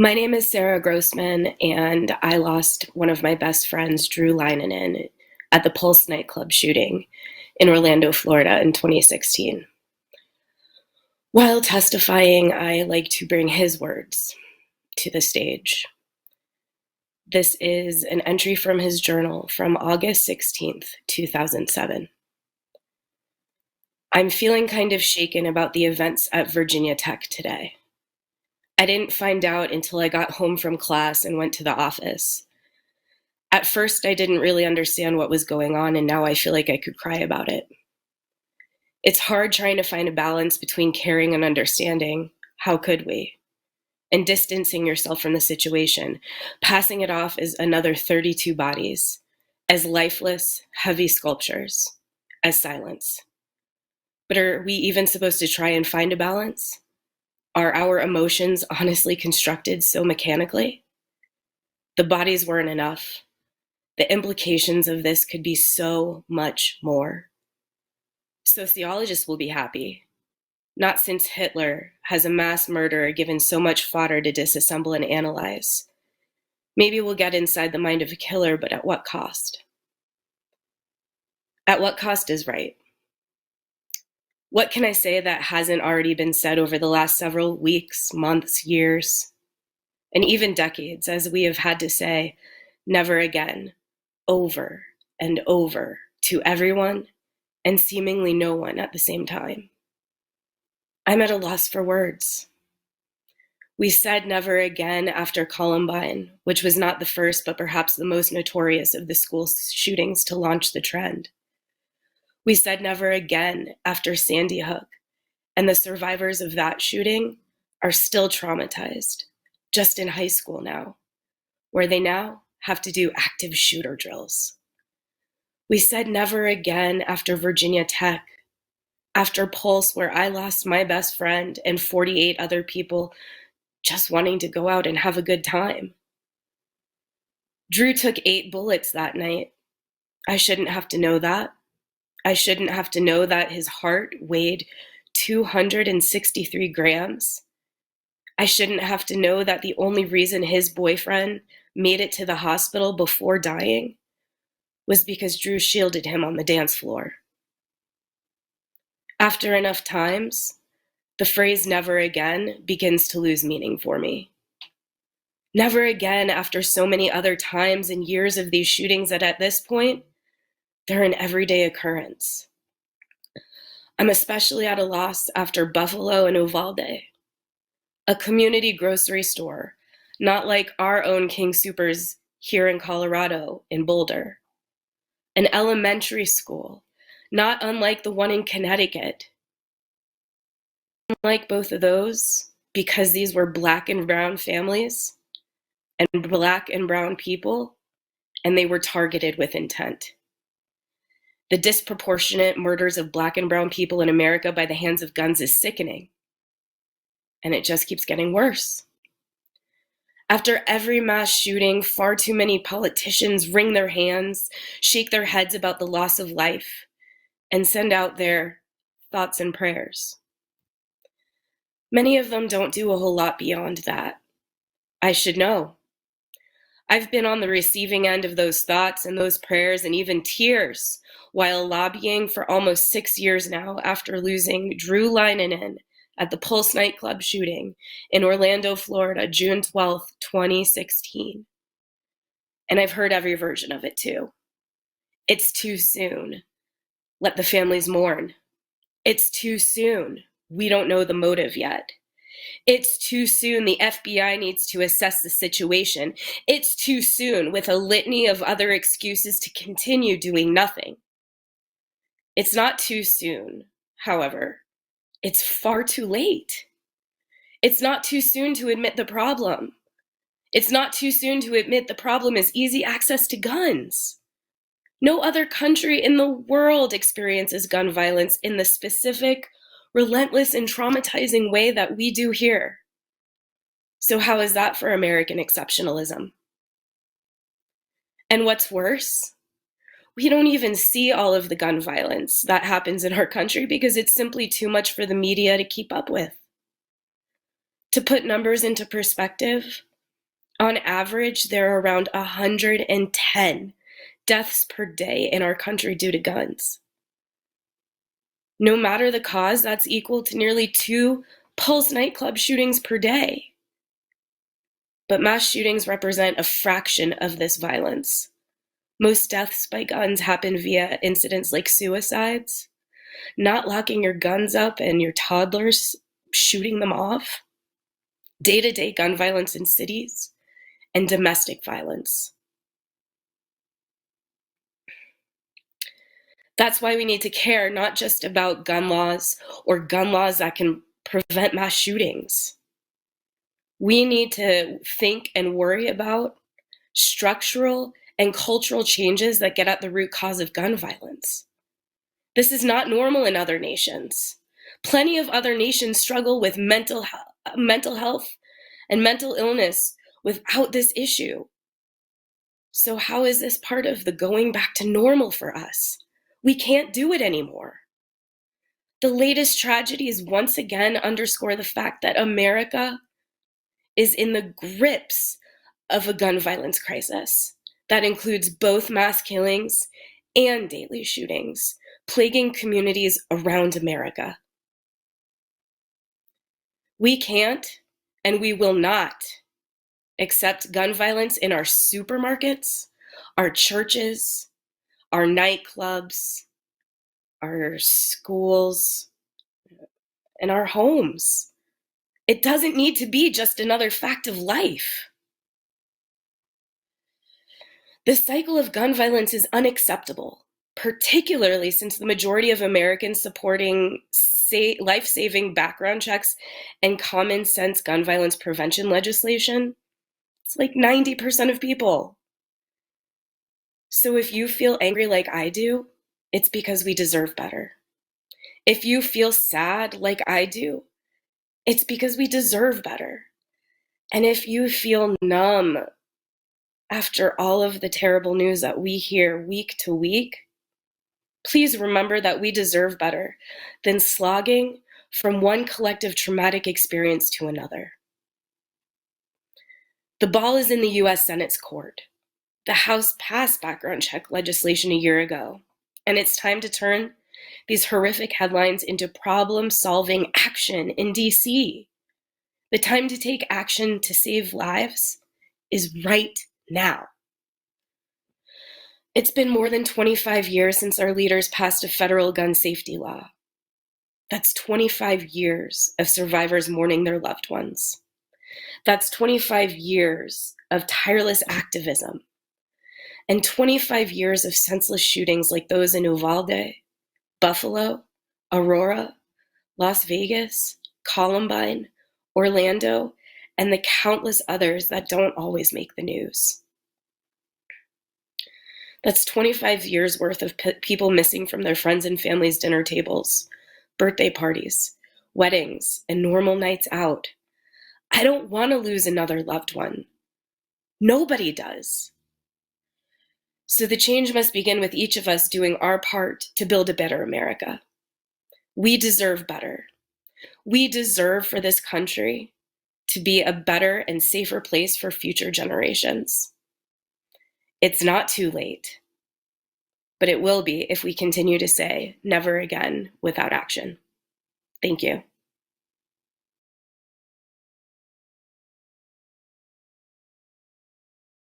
My name is Sara Grossman, and I lost one of my best friends, Drew Leinanen, at the Pulse nightclub shooting in Orlando, Florida in 2016. While testifying, I like to bring his words to the stage. This is an entry from his journal from August 16th, 2007. I'm feeling kind of shaken about the events at Virginia Tech today. I didn't find out until I got home from class and went to the office. At first, I didn't really understand what was going on, and now I feel like I could cry about it. It's hard trying to find a balance between caring and understanding. How could we? And distancing yourself from the situation, passing it off as another 32 bodies, as lifeless, heavy sculptures, as silence. But are we even supposed to try and find a balance? Are our emotions honestly constructed so mechanically? The bodies weren't enough. The implications of this could be so much more. Sociologists will be happy. Not since Hitler has a mass murderer given so much fodder to disassemble and analyze. Maybe we'll get inside the mind of a killer, but at what cost? At what cost is right? What can I say that hasn't already been said over the last several weeks, months, years, and even decades, as we have had to say, never again, over and over, to everyone and seemingly no one at the same time? I'm at a loss for words. We said never again after Columbine, which was not the first, but perhaps the most notorious of the school shootings to launch the trend. We said never again after Sandy Hook, and the survivors of that shooting are still traumatized, just in high school now, where they now have to do active shooter drills. We said never again after Virginia Tech, after Pulse, where I lost my best friend and 48 other people just wanting to go out and have a good time. Drew took 8 bullets that night. I shouldn't have to know that. I shouldn't have to know that his heart weighed 263 grams. I shouldn't have to know that the only reason his boyfriend made it to the hospital before dying was because Drew shielded him on the dance floor. After enough times, the phrase never again begins to lose meaning for me. Never again after so many other times and years of these shootings that at this point, they're an everyday occurrence. I'm especially at a loss after Buffalo and Uvalde, a community grocery store, not like our own King Soopers here in Colorado in Boulder, an elementary school, not unlike the one in Connecticut. Unlike both of those, because these were Black and brown families and Black and brown people, and they were targeted with intent. The disproportionate murders of Black and brown people in America by the hands of guns is sickening. And it just keeps getting worse. After every mass shooting, far too many politicians wring their hands, shake their heads about the loss of life, and send out their thoughts and prayers. Many of them don't do a whole lot beyond that. I should know. I've been on the receiving end of those thoughts and those prayers and even tears while lobbying for almost 6 years now after losing Drew Leinanen at the Pulse nightclub shooting in Orlando, Florida, June 12th, 2016. And I've heard every version of it too. It's too soon. Let the families mourn. It's too soon. We don't know the motive yet. It's too soon. The FBI needs to assess the situation. It's too soon, with a litany of other excuses to continue doing nothing. It's not too soon, however. It's far too late. It's not too soon to admit the problem. It's not too soon to admit the problem is easy access to guns. No other country in the world experiences gun violence in the specific, relentless, and traumatizing way that we do here. So how is that for American exceptionalism? And what's worse, we don't even see all of the gun violence that happens in our country because it's simply too much for the media to keep up with. To put numbers into perspective, On average, there are around 110 deaths per day in our country due to guns. No matter the cause, that's equal to nearly 2 Pulse nightclub shootings per day. But mass shootings represent a fraction of this violence. Most deaths by guns happen via incidents like suicides, not locking your guns up and your toddlers shooting them off, day-to-day gun violence in cities, and domestic violence. That's why we need to care not just about gun laws or gun laws that can prevent mass shootings. We need to think and worry about structural and cultural changes that get at the root cause of gun violence. This is not normal in other nations. Plenty of other nations struggle with mental health and mental illness without this issue. So how is this part of the going back to normal for us? We can't do it anymore. The latest tragedies once again underscore the fact that America is in the grips of a gun violence crisis that includes both mass killings and daily shootings, plaguing communities around America. We can't and we will not accept gun violence in our supermarkets, our churches, our nightclubs, our schools, and our homes. It doesn't need to be just another fact of life. The cycle of gun violence is unacceptable, particularly since the majority of Americans supporting life-saving background checks and common sense gun violence prevention legislation. It's like 90% of people. So if you feel angry like I do, it's because we deserve better. If you feel sad like I do, it's because we deserve better. And if you feel numb after all of the terrible news that we hear week to week, please remember that we deserve better than slogging from one collective traumatic experience to another. The ball is in the US Senate's court. The House passed background check legislation a year ago, and it's time to turn these horrific headlines into problem-solving action in DC. The time to take action to save lives is right now. It's been more than 25 years since our leaders passed a federal gun safety law. That's 25 years of survivors mourning their loved ones. That's 25 years of tireless activism and 25 years of senseless shootings like those in Uvalde, Buffalo, Aurora, Las Vegas, Columbine, Orlando, and the countless others that don't always make the news. That's 25 years worth of people missing from their friends and families' dinner tables, birthday parties, weddings, and normal nights out. I don't want to lose another loved one. Nobody does. So the change must begin with each of us doing our part to build a better America. We deserve better. We deserve for this country to be a better and safer place for future generations. It's not too late, but it will be if we continue to say never again without action. Thank you.